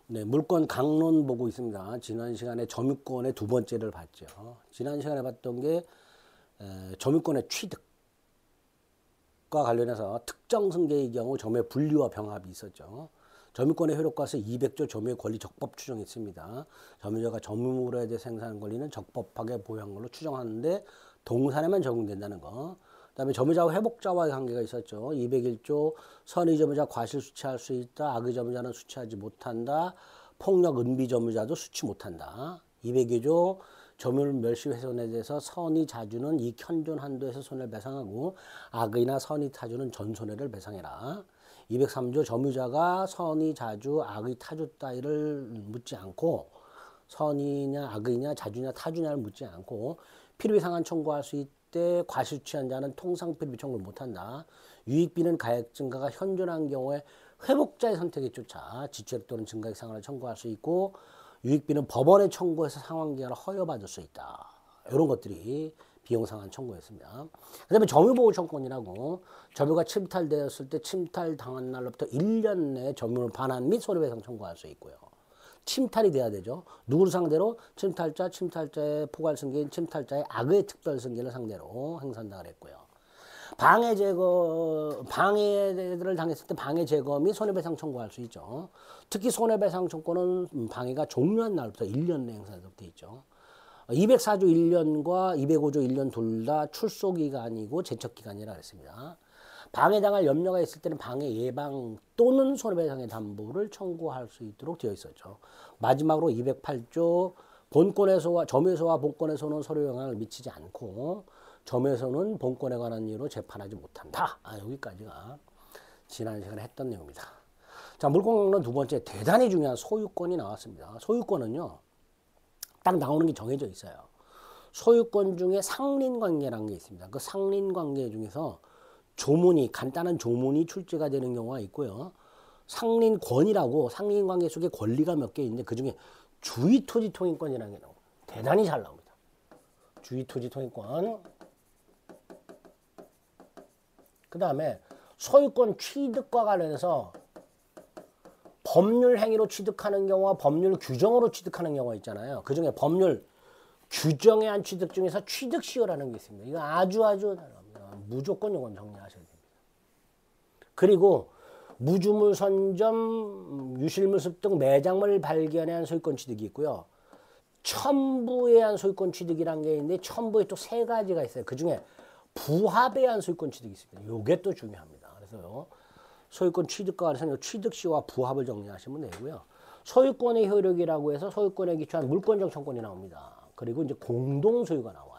네, 물권 강론 보고 있습니다. 지난 시간에 점유권의 두 번째를 봤죠. 지난 시간에 봤던 게 점유권의 취득과 관련해서 특정 승계의 경우 점유의 분리와 병합이 있었죠. 점유권의 효력과서 200조 점유의 권리 적법 추정했습니다. 점유자가 점유물에 대해 생산한 권리는 적법하게 보유한 걸로 추정하는데 동산에만 적용된다는 거. 그다음에 점유자와 회복자와의 관계가 있었죠. 201조 선의 점유자 과실 수취할 수 있다. 악의 점유자는 수취하지 못한다. 폭력 은비 점유자도 수취 못한다. 202조 점유물 멸시 훼손에 대해서 선의 자주는 이 현존 한도에서 손해를 배상하고 악의나 선의 타주는 전손해를 배상해라. 203조 점유자가 선의 자주 악의 타주 따위를 묻지 않고 선의냐 악의냐 자주냐 타주냐를 묻지 않고 필요비 상한 청구할 수 있대. 과실취한 자는 통상 필요비 청구를 못한다. 유익비는 가액 증가가 현존한 경우에 회복자의 선택에 쫓아 지출액 또는 증가액 상한을 청구할 수 있고 유익비는 법원에 청구해서 상환기한을 허여받을 수 있다. 이런 것들이 비용 상한 청구였습니다. 그 다음에 점유보호청구권이라고 점유가 침탈되었을 때 침탈 당한 날로부터 1년 내에 점유물 반환 및 손해배상 청구할 수 있고요. 침탈이 돼야 되죠. 누구를 상대로? 침탈자, 침탈자의 포괄승계인 침탈자의 악의 특별승계를 상대로 행사한다 그랬고요. 방해를 당했을 때 방해 제거 및 손해배상 청구할 수 있죠. 특히 손해배상 청구는 방해가 종료한 날부터 1년 내 행사되도록 되어 있죠. 204조 1년과 205조 1년 둘 다 출소기간이고 제척기간이라 그랬습니다. 방해당할 염려가 있을 때는 방해 예방 또는 손해배상의 담보를 청구할 수 있도록 되어 있었죠. 마지막으로 208조 본권에서와 점유에서와 본권에서는 서로 영향을 미치지 않고 점유에서는 본권에 관한 이유로 재판하지 못한다. 여기까지가 지난 시간에 했던 내용입니다. 자, 물권강론 두 번째 대단히 중요한 소유권이 나왔습니다. 소유권은요, 딱 나오는 게 정해져 있어요. 소유권 중에 상린관계라는 게 있습니다. 그 상린관계 중에서 조문이, 간단한 조문이 출제가 되는 경우가 있고요. 상린권이라고 상린관계 속에 권리가 몇 개 있는데 그 중에 주의토지통행권이라는 게 나옵니다. 대단히 잘 나옵니다. 주의토지통행권. 그 다음에 소유권 취득과 관련해서 법률 행위로 취득하는 경우와 법률 규정으로 취득하는 경우가 있잖아요. 그 중에 법률 규정에 한 취득 중에서 취득시효라는 게 있습니다. 이거 아주 다릅니다. 무조건 이건 정리하셔야 됩니다. 그리고 무주물 선점, 유실물 습득, 매장물 발견에 한 소유권 취득이 있고요. 첨부에 한 소유권 취득이라는 게 있는데 첨부에 또 세 가지가 있어요. 그 중에 부합에 한 소유권 취득이 있습니다. 이게 또 중요합니다. 그래서 소유권 취득과 관련해서 취득시와 부합을 정리하시면 되고요. 소유권의 효력이라고 해서 소유권에 기초한 물권적 청권이 나옵니다. 그리고 이제 공동소유가 나와요.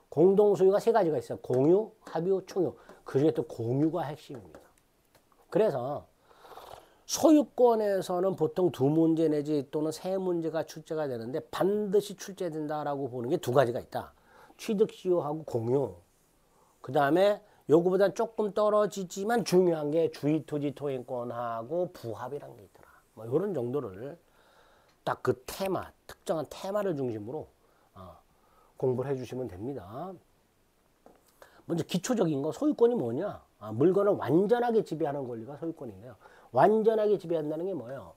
공동소유가 세 가지가 있어요. 공유, 합유, 총유. 그 중에 또 공유가 핵심입니다. 그래서 소유권에서는 보통 두 문제 내지 또는 세 문제가 출제가 되는데 반드시 출제된다라고 보는 게 두 가지가 있다. 취득시효하고 공유. 그 다음에 요거보다 조금 떨어지지만 중요한 게 주의토지통행권하고 부합이라는 게 있더라. 뭐 이런 정도를 딱 그 테마, 특정한 테마를 중심으로 공부를 해주시면 됩니다. 먼저 기초적인 거 소유권이 뭐냐? 물건을 완전하게 지배하는 권리가 소유권인데요. 완전하게 지배한다는 게 뭐예요?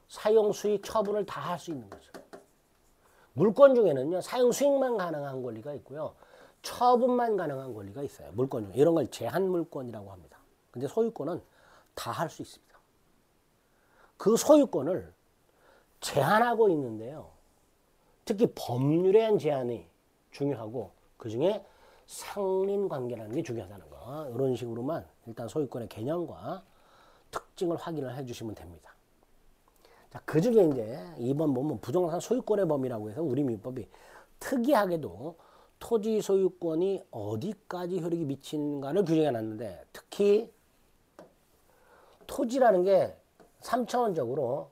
사용, 수익, 처분을 다 할 수 있는 거죠. 물권 중에는요, 사용, 수익만 가능한 권리가 있고요. 처분만 가능한 권리가 있어요. 물권 중에. 이런 걸 제한 물권이라고 합니다. 근데 소유권은 다 할 수 있습니다. 그 소유권을 제한하고 있는데요. 특히 법률에 대한 제한이 중요하고 그 중에 상린관계라는 게 중요하다는 거. 이런 식으로만 일단 소유권의 개념과 특징을 확인을 해주시면 됩니다. 자, 그 중에 이제 2번 보면 부동산 소유권의 범위라고 해서 우리 민법이 특이하게도 토지 소유권이 어디까지 효력이 미치는가를 규정해 놨는데 특히 토지라는 게 3차원적으로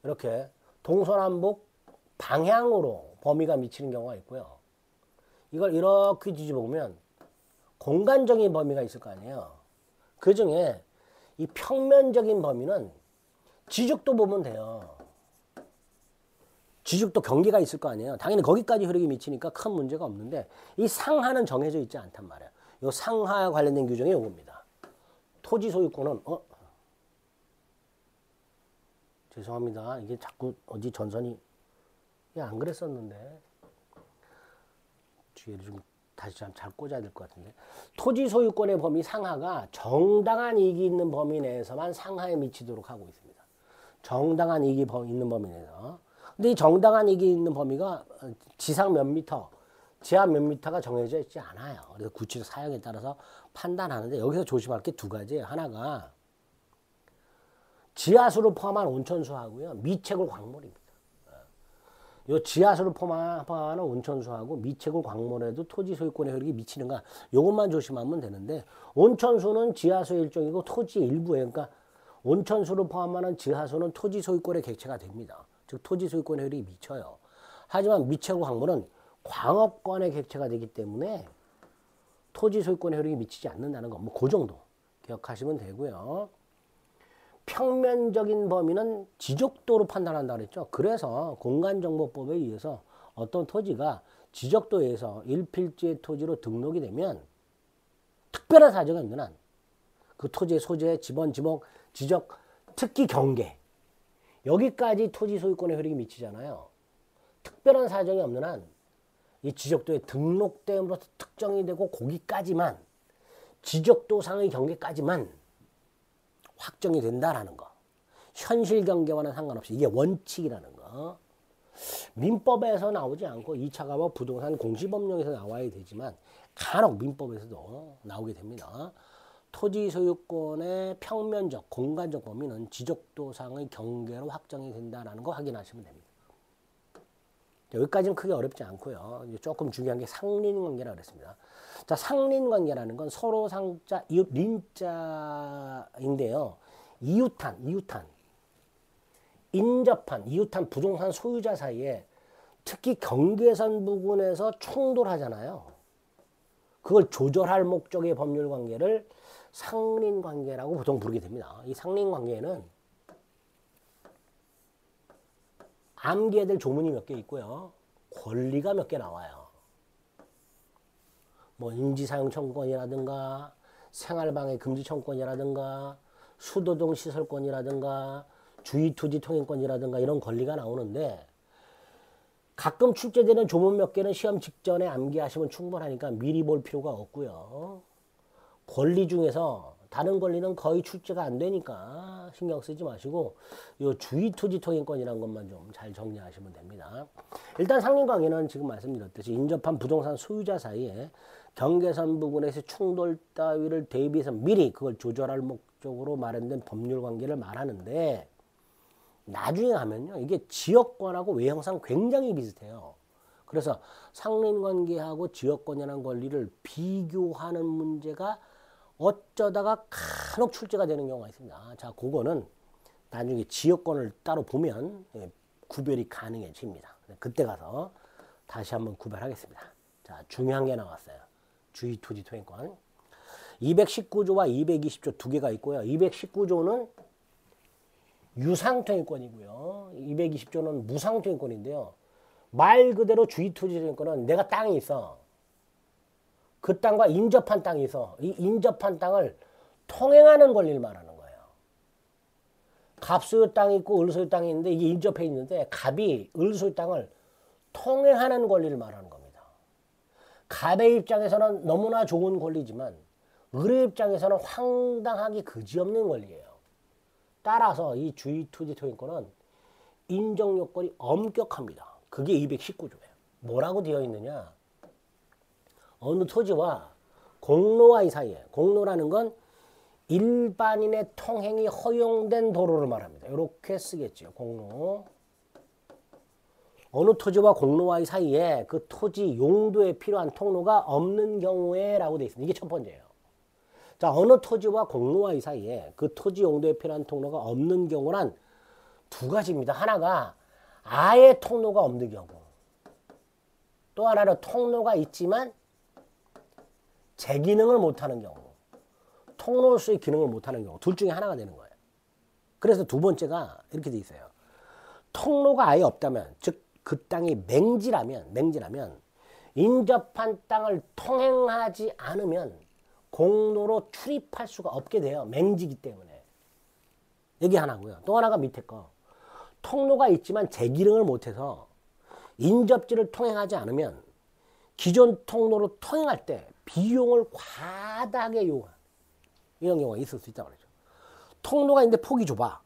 이렇게 동서남북 방향으로 범위가 미치는 경우가 있고요. 이걸 이렇게 뒤집어 보면 공간적인 범위가 있을 거 아니에요. 그 중에 이 평면적인 범위는 지죽도 보면 돼요. 지죽도 경계가 있을 거 아니에요. 당연히 거기까지 효력이 미치니까 큰 문제가 없는데 이 상하는 정해져 있지 않단 말이에요. 이 상하와 관련된 규정이 이겁니다. 토지 소유권은 죄송합니다. 이게 자꾸 어디 전선이 안 그랬었는데 뒤에를 좀 다시 잘 꽂아야 될 것 같은데 토지 소유권의 범위 상하가 정당한 이익이 있는 범위 내에서만 상하에 미치도록 하고 있습니다. 정당한 이익이 있는 범위 내에서. 근데 이 정당한 이익이 있는 범위가 지상 몇 미터, 지하 몇 미터가 정해져 있지 않아요. 그래서 구치소 사용에 따라서 판단하는데 여기서 조심할 게 두 가지예요. 하나가 지하수를 포함한 온천수하고요. 미채굴 광물입니다. 요 지하수를 포함하는 온천수하고 미채굴 광물에도 토지 소유권의 효력이 미치는가 요것만 조심하면 되는데 온천수는 지하수의 일종이고 토지의 일부예요. 그러니까 온천수를 포함하는 지하수는 토지 소유권의 객체가 됩니다. 즉 토지 소유권의 효력이 미쳐요. 하지만 미채굴 광물은 광업권의 객체가 되기 때문에 토지 소유권의 효력이 미치지 않는다는 거 뭐 그 정도 기억하시면 되고요. 평면적인 범위는 지적도로 판단한다고 그랬죠. 그래서 공간정보법에 의해서 어떤 토지가 지적도에서 일필지의 토지로 등록이 되면 특별한 사정이 없는 한 그 토지의 소재, 지번, 지목, 지적, 특기 경계 여기까지 토지 소유권의 효력이 미치잖아요. 특별한 사정이 없는 한 이 지적도에 등록됨으로써 특정이 되고 거기까지만 지적도상의 경계까지만 확정이 된다라는 거. 현실 경계와는 상관없이 이게 원칙이라는 거. 민법에서 나오지 않고 2차 가법 부동산 공시법령에서 나와야 되지만 간혹 민법에서도 나오게 됩니다. 토지 소유권의 평면적, 공간적 범위는 지적도상의 경계로 확정이 된다는 거 확인하시면 됩니다. 여기까지는 크게 어렵지 않고요. 조금 중요한 게 상린관계라고 그랬습니다. 자, 상린관계라는 건 서로 상자, 이웃, 린자인데요. 이웃한, 인접한, 이웃한 부동산 소유자 사이에 특히 경계선 부분에서 충돌하잖아요. 그걸 조절할 목적의 법률관계를 상린관계라고 보통 부르게 됩니다. 이 상린관계에는 암기해야 될 조문이 몇 개 있고요. 권리가 몇 개 나와요. 뭐 임지사용 청구권이라든가 생활방해 금지 청구권이라든가 수도동 시설권이라든가 주의토지 통행권이라든가 이런 권리가 나오는데 가끔 출제되는 조문 몇 개는 시험 직전에 암기하시면 충분하니까 미리 볼 필요가 없고요. 권리 중에서 다른 권리는 거의 출제가 안 되니까 신경 쓰지 마시고 이 주의토지 통행권이라는 것만 좀 잘 정리하시면 됩니다. 일단 상린관계는 지금 말씀드렸듯이 인접한 부동산 소유자 사이에 경계선 부분에서 충돌 따위를 대비해서 미리 그걸 조절할 목적으로 마련된 법률관계를 말하는데 나중에 하면요 이게 지역권하고 외형상 굉장히 비슷해요. 그래서 상린관계하고 지역권이라는 권리를 비교하는 문제가 어쩌다가 간혹 출제가 되는 경우가 있습니다. 자, 그거는 나중에 지역권을 따로 보면 구별이 가능해집니다. 그때 가서 다시 한번 구별하겠습니다. 자, 중요한 게 나왔어요. 주의토지 통행권. 219조와 220조 두 개가 있고요. 219조는 유상통행권이고요. 220조는 무상통행권인데요. 말 그대로 주의토지 통행권은 내가 땅이 있어. 그 땅과 인접한 땅이 있어. 이 인접한 땅을 통행하는 권리를 말하는 거예요. 갑소유 땅이 있고 을소유 땅이 있는데 이게 인접해 있는데 갑이 을소유 땅을 통행하는 권리를 말하는 겁니다. 갑의 입장에서는 너무나 좋은 권리지만 을의 입장에서는 황당하기 그지없는 권리예요. 따라서 이 주의토지 통행권은 인정요건이 엄격합니다. 그게 219조예요. 뭐라고 되어 있느냐? 어느 토지와 공로와의 사이에, 공로라는 건 일반인의 통행이 허용된 도로를 말합니다. 이렇게 쓰겠죠. 공로. 어느 토지와 공로와의 사이에 그 토지 용도에 필요한 통로가 없는 경우에 라고 되어 있습니다. 이게 첫 번째예요. 자, 어느 토지와 공로와의 사이에 그 토지 용도에 필요한 통로가 없는 경우란 두 가지입니다. 하나가 아예 통로가 없는 경우. 또 하나는 통로가 있지만 제 기능을 못하는 경우, 통로로서의 기능을 못하는 경우, 둘 중에 하나가 되는 거예요. 그래서 두 번째가 이렇게 돼 있어요. 통로가 아예 없다면, 즉 그 땅이 맹지라면 인접한 땅을 통행하지 않으면 공로로 출입할 수가 없게 돼요. 맹지기 때문에. 이게 하나고요. 또 하나가 밑에 거. 통로가 있지만 제 기능을 못해서 인접지를 통행하지 않으면 기존 통로로 통행할 때 비용을 과다하게 요구하는 이런 경우가 있을 수 있다고 그러죠. 통로가 있는데 폭이 좁아.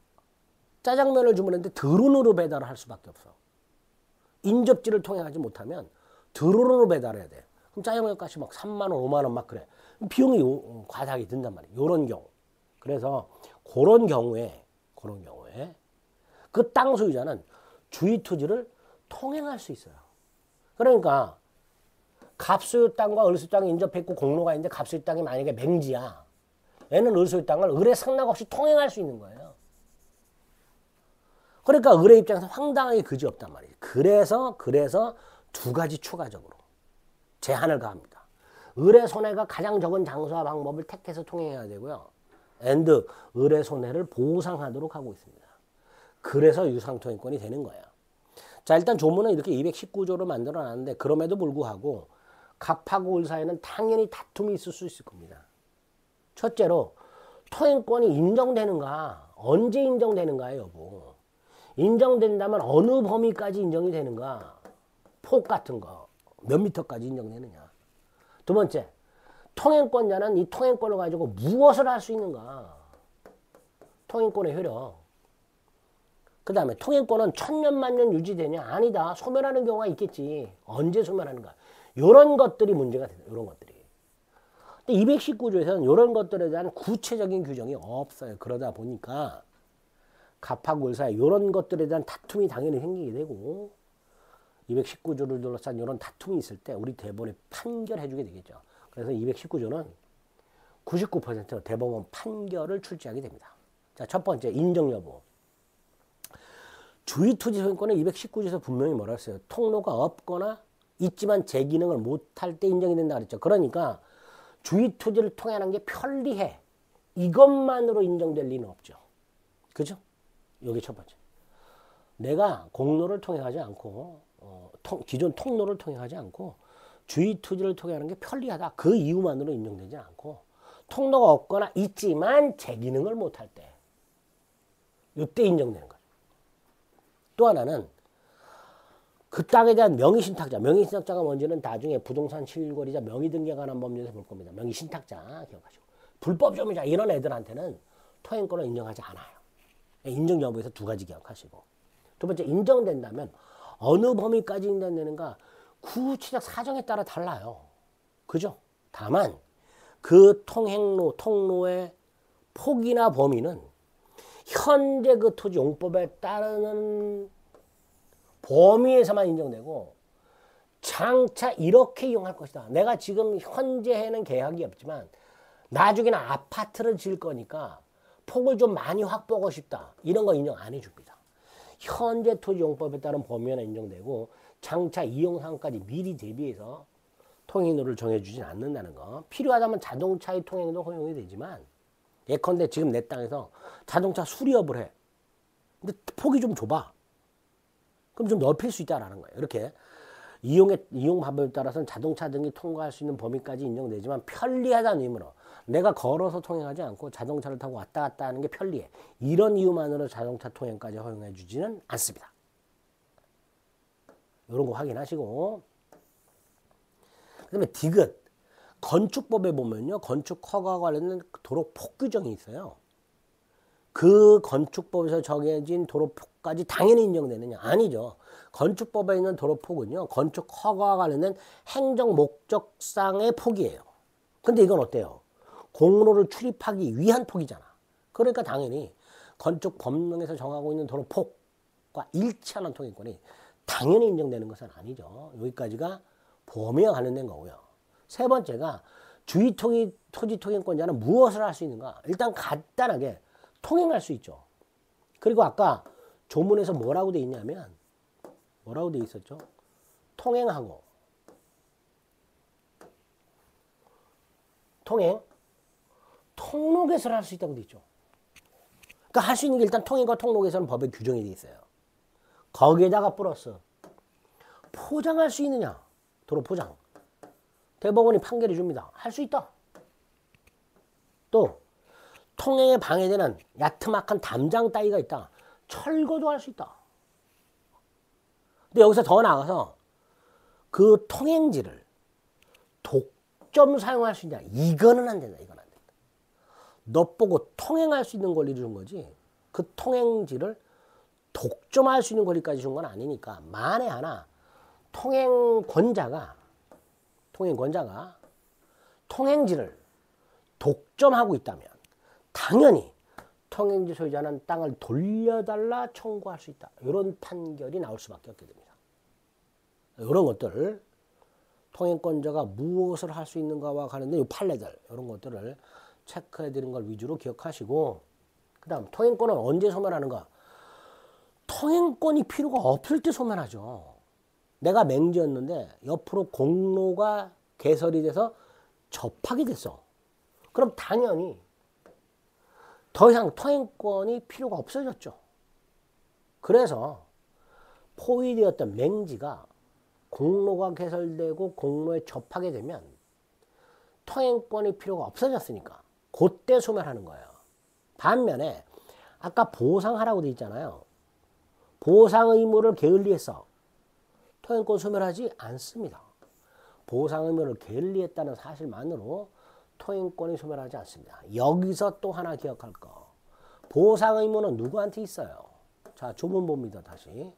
짜장면을 주문했는데 드론으로 배달을 할 수밖에 없어. 인접지를 통행하지 못하면 드론으로 배달해야 돼. 그럼 짜장면 값이 막 3만 원, 5만 원 막 그래. 비용이 과다하게 든단 말이에요. 요런 경우. 그래서 그런 경우에 그 땅 소유자는 주의 토지를 통행할 수 있어요. 그러니까 갑소유 땅과 을소유 땅이 인접했고 공로가 있는데 갑소유 땅이 만약에 맹지야. 얘는 을소유 땅을 을의 상납 없이 통행할 수 있는 거예요. 그러니까 을의 입장에서 황당하게 그지없단 말이에요. 그래서 두 가지 추가적으로 제한을 가합니다. 을의 손해가 가장 적은 장소와 방법을 택해서 통행해야 되고요. and 을의 손해를 보상하도록 하고 있습니다. 그래서 유상통행권이 되는 거예요. 자, 일단 조문은 이렇게 219조를 만들어 놨는데 그럼에도 불구하고 갑하고 을 사이에는 당연히 다툼이 있을 수 있을 겁니다. 첫째로 통행권이 인정되는가, 언제 인정되는가 여부. 인정된다면 어느 범위까지 인정이 되는가, 폭 같은 거 몇 미터까지 인정되느냐. 두 번째, 통행권자는 이 통행권을 가지고 무엇을 할 수 있는가, 통행권의 효력. 그 다음에 통행권은 천년 만년 유지되냐, 아니다, 소멸하는 경우가 있겠지. 언제 소멸하는가, 이런 것들이 문제가 돼요. 이런 것들이. 근데 219조에서는 이런 것들에 대한 구체적인 규정이 없어요. 그러다 보니까 갑하고 을 사이 이런 것들에 대한 다툼이 당연히 생기게 되고 219조를 둘러싼 이런 다툼이 있을 때 우리 대법원이 판결해 주게 되겠죠. 그래서 219조는 99% 대법원 판결을 출제하게 됩니다. 자, 첫 번째, 인정 여부. 주의토지 소유권은 219조에서 분명히 뭐라 했어요? 통로가 없거나 있지만 제 기능을 못할 때 인정이 된다 그랬죠. 그러니까 주의토지를 통행하는 게 편리해. 이것만으로 인정될 리는 없죠. 그죠? 이게 첫 번째. 내가 공로를 통행하지 않고 기존 통로를 통행하지 않고 주의토지를 통행하는 게 편리하다. 그 이유만으로 인정되지 않고 통로가 없거나 있지만 제 기능을 못할 때 이때 인정되는 거죠. 또 하나는 그 땅에 대한 명의신탁자. 명의신탁자가 뭔지는 나중에 부동산 실거래자 명의등기에 관한 법률에서 볼 겁니다. 명의신탁자 기억하시고. 불법점유자 이런 애들한테는 통행권을 인정하지 않아요. 인정 여부에서 두 가지 기억하시고. 두 번째, 인정된다면 어느 범위까지 인정되는가 구체적 사정에 따라 달라요. 그죠? 다만 그 통로의 폭이나 범위는 현재 그 토지 용법에 따르는 범위에서만 인정되고 장차 이렇게 이용할 것이다. 내가 지금 현재에는 계약이 없지만 나중에는 아파트를 지을 거니까 폭을 좀 많이 확보하고 싶다. 이런 거 인정 안 해줍니다. 현재 토지용법에 따른 범위는 인정되고 장차 이용사항까지 미리 대비해서 통행로를 정해주진 않는다는 거. 필요하다면 자동차의 통행도 허용이 되지만 예컨대 지금 내 땅에서 자동차 수리업을 해. 근데 폭이 좀 좁아. 그럼 좀 넓힐 수 있다라는 거예요. 이렇게 이용 방법에 따라서는 자동차 등이 통과할 수 있는 범위까지 인정되지만 편리하다는 의미로 내가 걸어서 통행하지 않고 자동차를 타고 왔다 갔다 하는 게 편리해. 이런 이유만으로 자동차 통행까지 허용해 주지는 않습니다. 이런 거 확인하시고. 그 다음에 디귿. 건축법에 보면요. 건축 허가와 관련된 도로 폭 규정이 있어요. 그 건축법에서 정해진 도로폭까지 당연히 인정되느냐? 아니죠. 건축법에 있는 도로폭은요. 건축 허가와 관련된 행정 목적상의 폭이에요. 근데 이건 어때요? 공로를 출입하기 위한 폭이잖아. 그러니까 당연히 건축 법령에서 정하고 있는 도로폭과 일치하는 통행권이 당연히 인정되는 것은 아니죠. 여기까지가 범위와 관련된 거고요. 세 번째가 토지 통행권자는 무엇을 할 수 있는가? 일단 간단하게 통행할 수 있죠. 그리고 아까 조문에서 뭐라고 돼 있냐면 뭐라고 돼 있었죠? 통행하고 통로 개설을 할 수 있다고 돼 있죠. 그러니까 할 수 있는 게 일단 통행과 통로 개설은 법에 규정이 돼 있어요. 거기에다가 플러스 포장할 수 있느냐? 도로 포장. 대법원이 판결해 줍니다. 할 수 있다. 또 통행에 방해되는 야트막한 담장 따위가 있다. 철거도 할 수 있다. 근데 여기서 더 나아가서 그 통행지를 독점 사용할 수 있냐? 이거는 안 된다. 이건 안 된다. 너 보고 통행할 수 있는 권리를 준 거지. 그 통행지를 독점할 수 있는 권리까지 준 건 아니니까 만에 하나 통행권자가 통행지를 독점하고 있다면 당연히 통행지 소유자는 땅을 돌려달라 청구할 수 있다. 이런 판결이 나올 수밖에 없게 됩니다. 이런 것들 통행권자가 무엇을 할 수 있는가와 관련된 이 판례들 이런 것들을 체크해 드리는 걸 위주로 기억하시고 그 다음 통행권은 언제 소멸하는가? 통행권이 필요가 없을 때 소멸하죠. 내가 맹지였는데 옆으로 공로가 개설이 돼서 접하게 됐어. 그럼 당연히 더 이상 통행권이 필요가 없어졌죠. 그래서 포위되었던 맹지가 공로가 개설되고 공로에 접하게 되면 통행권이 필요가 없어졌으니까 그때 소멸하는 거예요. 반면에 아까 보상하라고 돼 있잖아요. 보상 의무를 게을리해서 통행권 소멸하지 않습니다. 보상 의무를 게을리했다는 사실만으로 통행권이 소멸하지 않습니다. 여기서 또 하나 기억할 거. 보상 의무는 누구한테 있어요? 자, 조문 봅니다. 다시.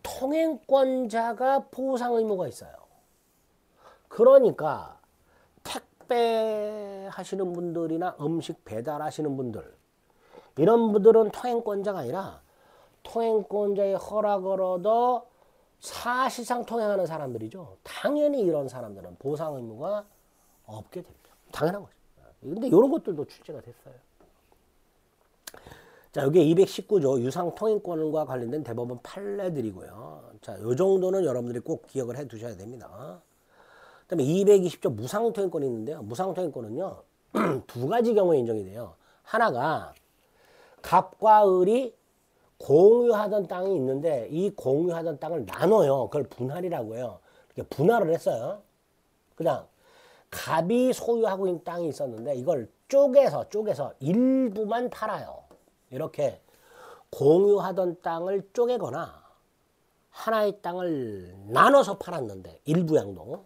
통행권자가 보상 의무가 있어요. 그러니까 택배 하시는 분들이나 음식 배달하시는 분들 이런 분들은 통행권자가 아니라 통행권자의 허락을 얻어 사실상 통행하는 사람들이죠. 당연히 이런 사람들은 보상 의무가 없게 됩니다. 당연한 거죠. 근데 이런 것들도 출제가 됐어요. 자, 여기 219조 유상통행권과 관련된 대법원 판례들이고요. 자, 요 정도는 여러분들이 꼭 기억을 해 두셔야 됩니다. 그 다음에 220조 무상통행권이 있는데요. 무상통행권은요, 두 가지 경우에 인정이 돼요. 하나가 갑과 을이 공유하던 땅이 있는데 이 공유하던 땅을 나눠요. 그걸 분할이라고 해요. 이렇게 분할을 했어요. 그다음 갑이 소유하고 있는 땅이 있었는데 이걸 쪼개서 일부만 팔아요. 이렇게 공유하던 땅을 쪼개거나 하나의 땅을 나눠서 팔았는데 일부 양도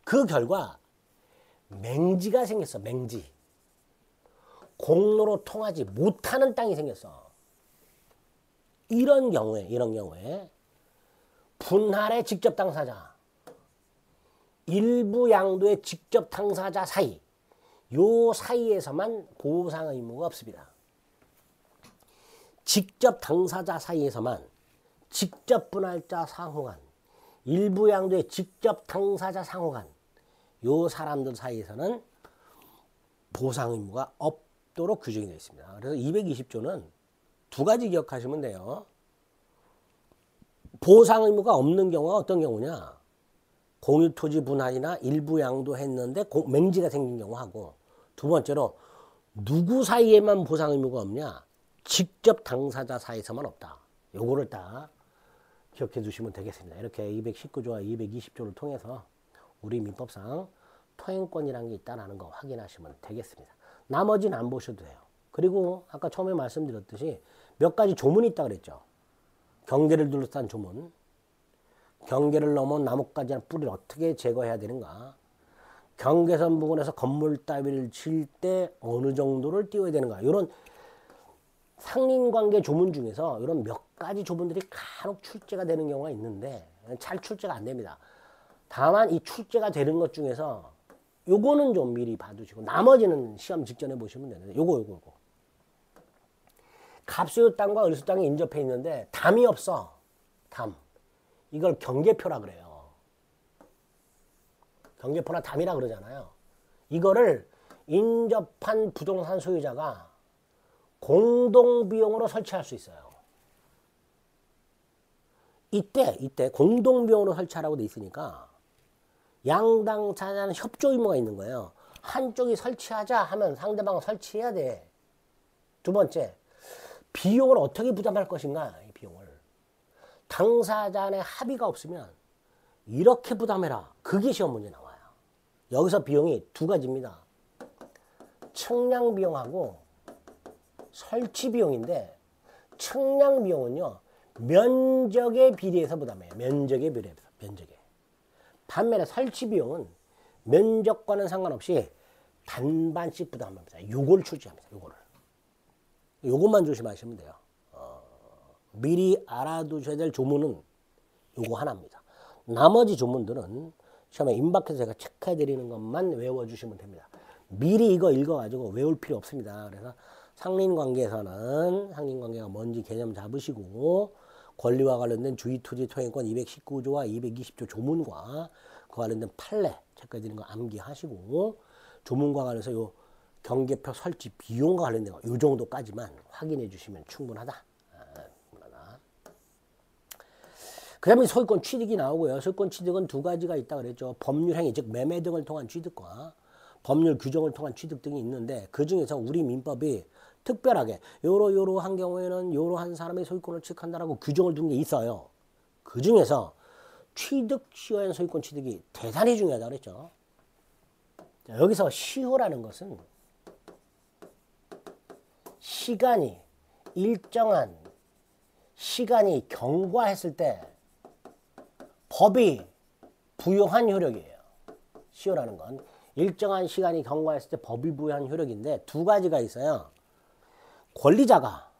그 결과 맹지가 생겼어. 맹지. 공로로 통하지 못하는 땅이 생겼어. 이런 경우에 분할의 직접 당사자, 일부 양도의 직접 당사자 사이, 요 사이에서만 보상 의무가 없습니다. 직접 당사자 사이에서만 직접 분할자 상호간, 일부 양도의 직접 당사자 상호간, 요 사람들 사이에서는 보상 의무가 없도록 규정이 되어 있습니다. 그래서 220조는 두 가지 기억하시면 돼요. 보상 의무가 없는 경우가 어떤 경우냐? 공유토지 분할이나 일부 양도했는데 맹지가 생긴 경우하고, 두 번째로 누구 사이에만 보상 의무가 없냐? 직접 당사자 사이에서만 없다. 요거를 딱 기억해 두시면 되겠습니다. 이렇게 219조와 220조를 통해서 우리 민법상 통행권이라는 게 있다는 거 확인하시면 되겠습니다. 나머지는 안 보셔도 돼요. 그리고 아까 처음에 말씀드렸듯이 몇 가지 조문이 있다고 그랬죠. 경계를 둘러싼 조문, 경계를 넘은 나뭇가지나 뿌리를 어떻게 제거해야 되는가, 경계선 부근에서 건물 따위를 칠 때 어느 정도를 띄워야 되는가, 이런 상린관계 조문 중에서 이런 몇 가지 조문들이 간혹 출제가 되는 경우가 있는데 잘 출제가 안 됩니다. 다만 이 출제가 되는 것 중에서 요거는 좀 미리 봐두시고 나머지는 시험 직전에 보시면 되는데 요거 갑소유 땅과 을수 땅이 인접해 있는데 담이 없어. 담. 이걸 경계표라 그래요. 경계표나 담이라 그러잖아요. 이거를 인접한 부동산 소유자가 공동비용으로 설치할 수 있어요. 이때 공동비용으로 설치하라고 돼 있으니까 양당 자자는 협조 의무가 있는 거예요. 한쪽이 설치하자 하면 상대방은 설치해야 돼. 두 번째, 비용을 어떻게 부담할 것인가. 이 비용을 당사자 간의 합의가 없으면 이렇게 부담해라. 그게 시험 문제 나와요. 여기서 비용이 두 가지입니다. 측량 비용하고 설치 비용인데, 측량 비용은요 면적에 비례해서 부담해요. 면적에 비례해서. 면적에. 반면에 설치 비용은 면적과는 상관없이 반반씩 부담합니다. 요걸 출제합니다. 요거를. 요것만 조심하시면 돼요. 미리 알아두셔야 될 조문은 요거 하나입니다. 나머지 조문들은 시험에 임박해서 제가 체크해 드리는 것만 외워주시면 됩니다. 미리 이거 읽어가지고 외울 필요 없습니다. 그래서 상린관계에서는 상린관계가 뭔지 개념 잡으시고 권리와 관련된 주의투지통행권 219조와 220조 조문과 그 관련된 판례 체크해 드리는 거 암기하시고 조문과 관련해서 요 경계표 설치 비용과 관련된 거 요 정도까지만 확인해 주시면 충분하다. 그 다음에 소유권 취득이 나오고요. 소유권 취득은 두 가지가 있다 그랬죠. 법률행위, 즉 매매 등을 통한 취득과 법률 규정을 통한 취득 등이 있는데 그 중에서 우리 민법이 특별하게 요러한 경우에는 요러한 사람의 소유권을 취득한다라고 규정을 둔 게 있어요. 그 중에서 취득 시효엔 소유권 취득이 대단히 중요하다 그랬죠. 자, 여기서 시효라는 것은 시간이 일정한 시간이 경과했을 때 법이 부여한 효력이에요. 시효라는 건 일정한 시간이 경과했을 때 법이 부여한 효력인데 두 가지가 있어요. 권리자가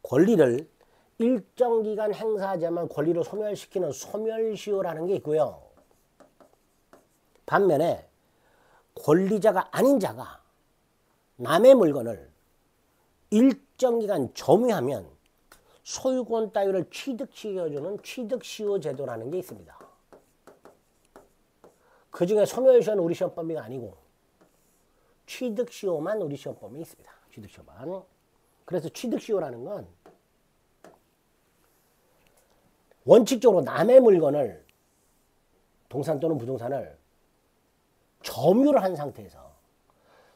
권리를 일정 기간 행사하자면 권리를 소멸시키는 소멸시효라는 게 있고요. 반면에 권리자가 아닌 자가 남의 물건을 일정 기간 점유하면 소유권 따위를 취득시켜주는 취득시효 제도라는 게 있습니다. 그 중에 소멸시효는 우리 시험 범위가 아니고 취득시효만 우리 시험 범위에 있습니다. 취득시효만. 그래서 취득시효라는 건 원칙적으로 남의 물건을 동산 또는 부동산을 점유를 한 상태에서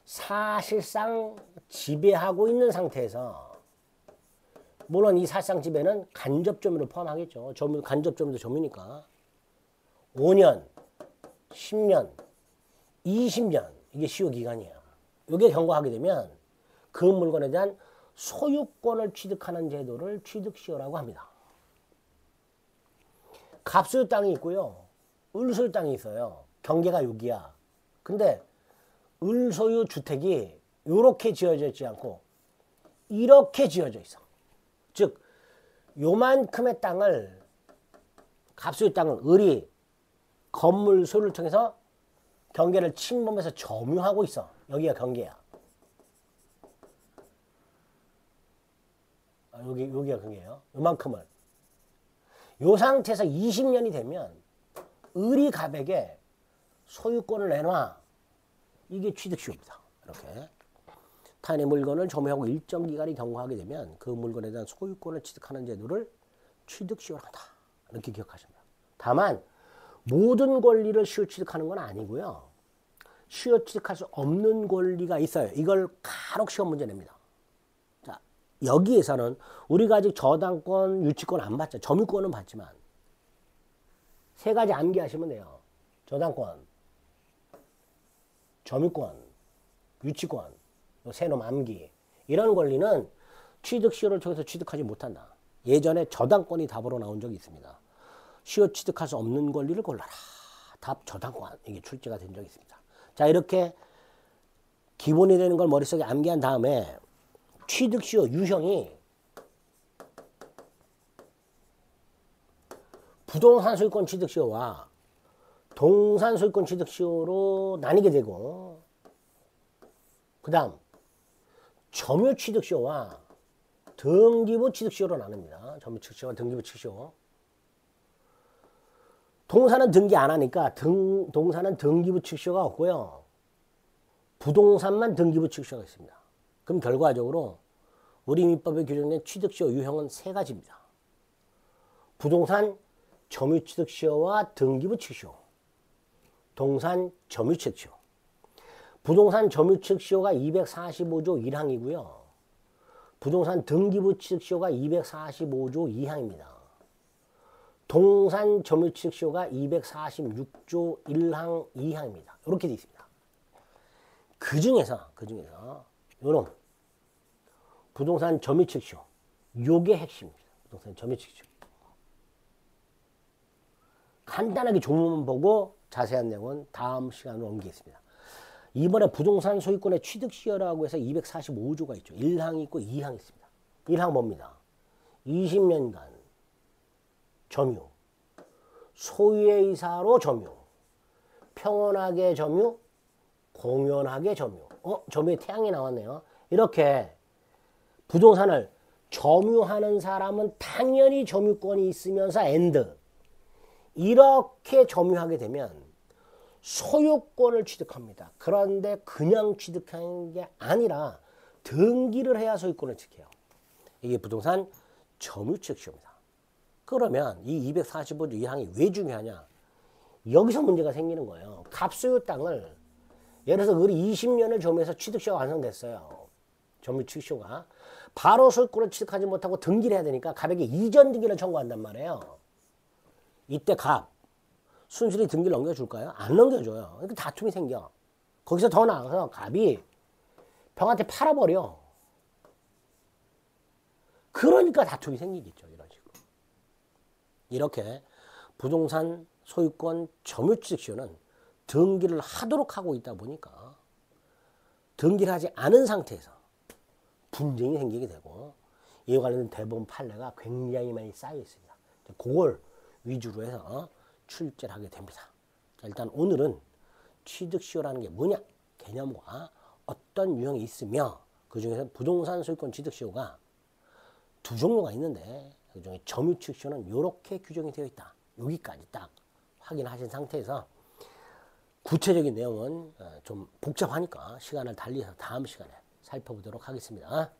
사실상 지배하고 있는 상태에서 물론 이 사실상 지배는 간접 점유를 포함하겠죠. 간접 점유도 점유니까 5년, 10년, 20년 이게 시효 기간이에요. 이게 경과하게 되면 그 물건에 대한 소유권을 취득하는 제도를 취득시효라고 합니다. 갑소유 땅이 있고요. 을소유 땅이 있어요. 경계가 여기야. 근데 을소유 주택이 이렇게 지어져 있지 않고 이렇게 지어져 있어. 즉 요만큼의 땅을 갑소유 땅을 을이 건물 소유를 통해서 경계를 침범해서 점유하고 있어. 여기가 경계야. 여기가 경계예요. 요만큼을. 요 상태에서 20년이 되면 을이 갑에게 소유권을 내놔. 이게 취득시효입니다. 이렇게. 타인의 물건을 점유하고 일정 기간이 경과하게 되면 그 물건에 대한 소유권을 취득하는 제도를 취득시효로 한다. 이렇게 기억하십니다. 다만 모든 권리를 시효 취득하는 건 아니고요. 시효 취득할 수 없는 권리가 있어요. 이걸 간혹 시험 문제 냅니다. 자, 여기에서는 우리가 아직 저당권, 유치권 안 봤죠. 점유권은 봤지만 세 가지 암기하시면 돼요. 저당권, 점유권, 유치권, 세 놈 암기. 이런 권리는 취득시효를 통해서 취득하지 못한다. 예전에 저당권이 답으로 나온 적이 있습니다. 시효 취득할 수 없는 권리를 골라라. 답 저당권. 이게 출제가 된 적이 있습니다. 자, 이렇게 기본이 되는 걸 머릿속에 암기한 다음에 취득시효 유형이 부동산 소유권 취득시효와 동산 소유권 취득시효로 나뉘게 되고 그 다음 점유 취득시효와 등기부 취득시효로 나눕니다. 점유 취득시효와 등기부 취득시효. 동산은 등기 안 하니까 동산은 등기부 취득시효가 없고요. 부동산만 등기부 취득시효가 있습니다. 그럼 결과적으로 우리 민법에 규정된 취득시효 유형은 세 가지입니다. 부동산 점유 취득시효와 등기부 취득시효. 동산 점유 취득시효. 부동산 점유 취득시효가 245조 1항이고요. 부동산 등기부 취득시효가 245조 2항입니다. 동산 점유 취득시효가 246조 1항 2항입니다. 이렇게 되어 있습니다. 그 중에서 요놈 부동산 점유 취득시효 요게 핵심입니다. 부동산 점유취득시효. 간단하게 조문만 보고 자세한 내용은 다음 시간으로 옮기겠습니다. 이번에 부동산 소유권의 취득시효라고 해서 245조가 있죠. 1항이 있고 2항이 있습니다. 1항 뭡니다. 20년간 점유, 소유의 이사로 점유, 평온하게 점유, 공연하게 점유. 점유의 태양이 나왔네요. 이렇게 부동산을 점유하는 사람은 당연히 점유권이 있으면서 이렇게 점유하게 되면 소유권을 취득합니다. 그런데 그냥 취득하는 게 아니라 등기를 해야 소유권을 취득해요. 이게 부동산 점유취득시효입니다. 그러면 이 245조 2항이 왜 중요하냐? 여기서 문제가 생기는 거예요. 갑소유 땅을 예를 들어서 을이 20년을 점유해서 취득시효가 완성됐어요. 점유취득시효가. 바로 소유권을 취득하지 못하고 등기를 해야 되니까 갑에게 이전 등기를 청구한단 말이에요. 이때 갑 순순히 등기를 넘겨줄까요? 안 넘겨줘요. 그러니까 다툼이 생겨. 거기서 더 나아가서 갑이 병한테 팔아버려. 그러니까 다툼이 생기겠죠. 이런 식으로. 이렇게 부동산 소유권 점유취득시효는 등기를 하도록 하고 있다 보니까 등기를 하지 않은 상태에서 분쟁이 생기게 되고 이와 관련된 대법원 판례가 굉장히 많이 쌓여 있습니다. 그걸 위주로 해서 출제를 하게 됩니다. 자, 일단 오늘은 취득시효라는 게 뭐냐 개념과 어떤 유형이 있으며 그 중에서 부동산 소유권 취득시효가 두 종류가 있는데 그 중에 점유취득시효는 이렇게 규정이 되어 있다. 여기까지 딱 확인하신 상태에서 구체적인 내용은 좀 복잡하니까 시간을 달리해서 다음 시간에 살펴보도록 하겠습니다.